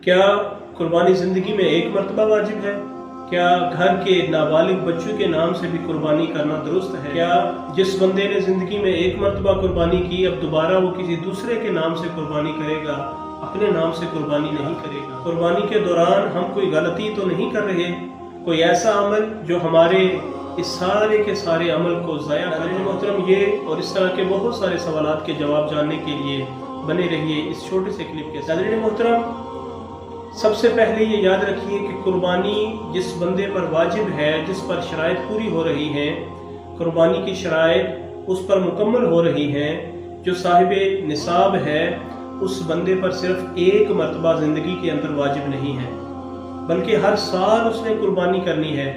क्या कुर्बानी ज़िंदगी में एक मरतबा वाजिब है? क्या घर के नाबालिग बच्चों के नाम से भी कुर्बानी करना दुरुस्त है? क्या जिस बंदे ने ज़िंदगी में एक मरतबा कुर्बानी की, अब दोबारा वो किसी दूसरे के नाम से कुर्बानी करेगा, अपने नाम से कुर्बानी नहीं करेगा? कुर्बानी के दौरान हम कोई गलती तो नहीं कर रहे, कोई ऐसा अमल जो हमारे इस सारे के सारे अमल को ज़ाया करे? मोहतरम, ये और इस तरह के बहुत सारे सवालात के जवाब जानने के लिए बने रहिए इस छोटे से क्लिप के साथ। मोहतरम, सबसे पहले ये याद रखिए कि कुर्बानी जिस बंदे पर वाजिब है, जिस पर शराइत पूरी हो रही हैं, कुर्बानी की शराइत उस पर मुकम्मल हो रही हैं, जो साहिब निसाब है, उस बंदे पर सिर्फ एक मरतबा ज़िंदगी के अंदर वाजिब नहीं है, बल्कि हर साल उसने कुर्बानी करनी है।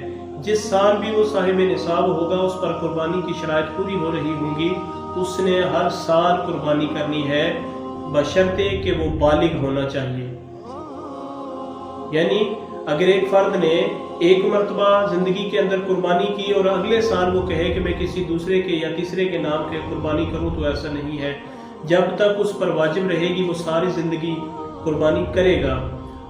जिस साल भी वो साहिब निसाब होगा, उस पर कुर्बानी की शराइत पूरी हो रही होंगी, उसने हर साल कुर्बानी करनी है, बशर्ते कि वो बालिग होना चाहिए। यानी अगर एक फर्द ने एक मरतबा ज़िंदगी के अंदर कुर्बानी की और अगले साल वो कहे कि मैं किसी दूसरे के या तीसरे के नाम के कुर्बानी करूं, तो ऐसा नहीं है। जब तक उस पर वाजिब रहेगी वो सारी ज़िंदगी कुर्बानी करेगा।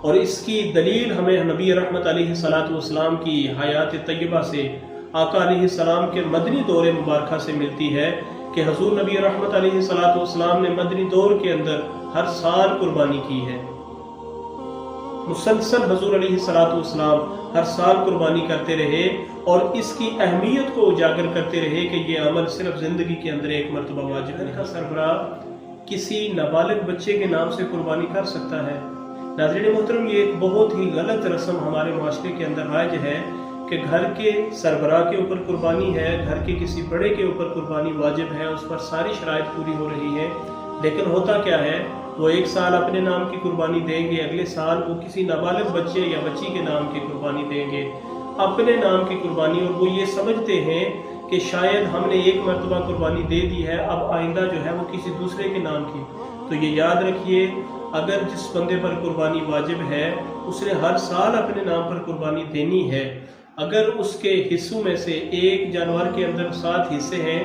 और इसकी दलील हमें नबी रहमत अलैहिस्सलातु वस्सलाम की हयात तय्यबा से, आका अलैहिस्सलाम के मदनी दौर मुबारक से मिलती है कि हजूर नबी रहमत अलैहिस्सलातु वस्सलाम ने मदनी दौर के अंदर हर साल कुर्बानी की है। मुसलसल हजूर अलैहिस्सलातु वस्सलाम हर साल कुर्बानी करते रहे और इसकी अहमियत को उजागर करते रहे कि ये अमल सिर्फ ज़िंदगी के अंदर एक मरतबा वाजिब है। का सरबराह किसी नाबालिग बच्चे के नाम से कुर्बानी कर सकता है? नाज़रीन मोहतरम, ये एक बहुत ही गलत रस्म हमारे माशरे के अंदर राइज है कि घर के सरबराह के ऊपर कुर्बानी है, घर के किसी बड़े के ऊपर कुर्बानी वाजिब है, उस पर सारी शराइत पूरी हो रही है, लेकिन होता क्या है, वो एक साल अपने नाम की कुर्बानी देंगे, अगले साल वो किसी नाबालिग बच्चे या बच्ची के नाम की कुर्बानी देंगे, अपने नाम की कुर्बानी। और वो ये समझते हैं कि शायद हमने एक मरतबा कुर्बानी दे दी है, अब आइंदा जो है वो किसी दूसरे के नाम की। तो ये याद रखिए, अगर जिस बंदे पर कुर्बानी वाजिब है, उसने हर साल अपने नाम पर कुर्बानी देनी है। अगर उसके हिस्सों में से एक जानवर के अंदर 7 हिस्से हैं,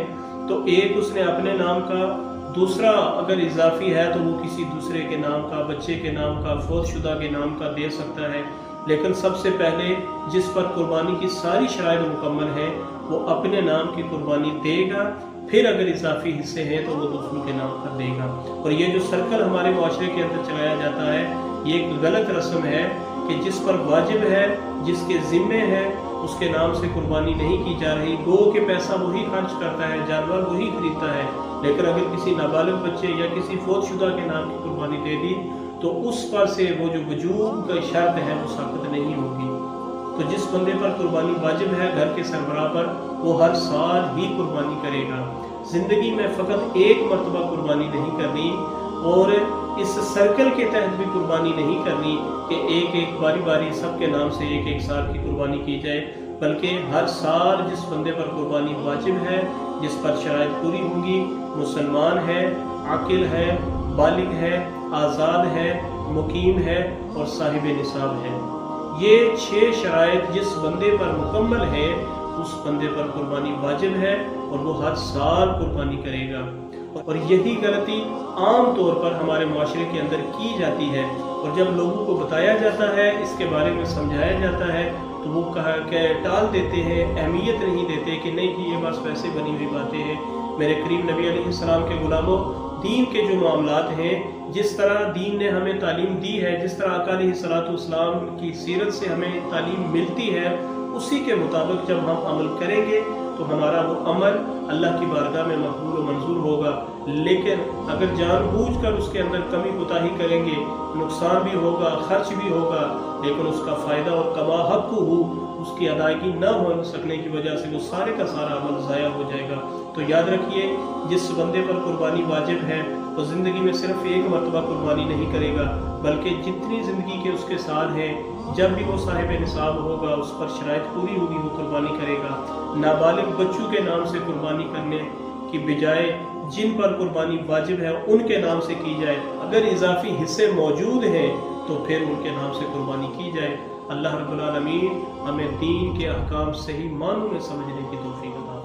तो एक उसने अपने नाम का, दूसरा अगर इजाफी है तो वो किसी दूसरे के नाम का, बच्चे के नाम का, फौतशुदा के नाम का दे सकता है। लेकिन सबसे पहले जिस पर कुर्बानी की सारी शराइत मुकम्मल है, वो अपने नाम की कुर्बानी देगा, फिर अगर इजाफी हिस्से हैं तो वो दूसरों के नाम पर देगा। और ये जो सर्कल हमारे माशरे के अंदर चलाया जाता है, ये एक गलत रस्म है कि जिस पर वाजिब है, जिसके ज़िम्मे है, उसके नाम से कुर्बानी नहीं की जा रही। गो के पैसा वही खर्च करता है, जानवर वही खरीदता है, लेकिन अगर किसी नाबालिग बच्चे या किसी फौतशुदा के नाम की कुर्बानी दे दी, तो उस पर से वो जो वजूब का शर्त है वो साबित नहीं होगी। तो जिस बंदे पर कुर्बानी वाजिब है घर के सरबराह पर, वो हर साल ही कुर्बानी करेगा। ज़िंदगी में फ़कत एक मरतबा कुर्बानी नहीं करनी, और इस सर्कल के तहत भी कुर्बानी नहीं करनी कि एक एक बारी बारी सबके नाम से एक एक साल की कुर्बानी की जाए, बल्कि हर साल जिस बंदे पर कुर्बानी वाजिब है, जिस पर शराइत पूरी होंगी, मुसलमान है, आकिल है, बालिग है, आज़ाद है, मुकीम है और साहिब निसाब है। ये 6 शराइत जिस बंदे पर मुकम्मल है, उस बंदे पर कुर्बानी वाजिब है और वो हर साल कुर्बानी करेगा। और यही गलती आम तौर पर हमारे माशरे के अंदर की जाती है, और जब लोगों को बताया जाता है, इसके बारे में समझाया जाता है, तो वो टाल देते हैं, अहमियत नहीं देते कि नहीं कि ये बस वैसे बनी हुई बातें हैं। मेरे करीम नबी अलैहिस्सलाम के गुलामों, दीन के जो मामलात हैं, जिस तरह दीन ने हमें तालीम दी है, जिस तरह आका अलैहिस्सलातु वस्सलाम की सीरत से हमें तालीम मिलती है, उसी के मुताबिक जब हम अमल करेंगे तो हमारा वो अमल अल्लाह की बारगाह में मकबूल व मंजूर होगा। लेकिन अगर जानबूझकर उसके अंदर कमी कोताही करेंगे, नुकसान भी होगा, खर्च भी होगा, लेकिन उसका फ़ायदा और कमा हक़ हो, उसकी अदायगी न हो सकने की वजह से वो सारे का सारा अमल ज़ाया हो जाएगा। तो याद रखिए, जिस बंदे पर कुर्बानी वाजिब है वो ज़िंदगी में सिर्फ एक मरतबा कुर्बानी नहीं करेगा, बल्कि जितनी ज़िंदगी के उसके साल हैं, जब भी वो साहिब निसाब होगा, उस पर शराइत पूरी होगी, वो कुर्बानी करेगा। नाबालिग बच्चों के नाम से कुर्बानी करने की बजाय जिन पर कुर्बानी वाजिब है उनके नाम से की जाए। अगर इजाफी हिस्से मौजूद हैं तो फिर उनके नाम से कुर्बानी की जाए। अल्लाह रब्बुल आलमीन हमें दीन के अहकाम सही मानों में समझने की तौफीक अता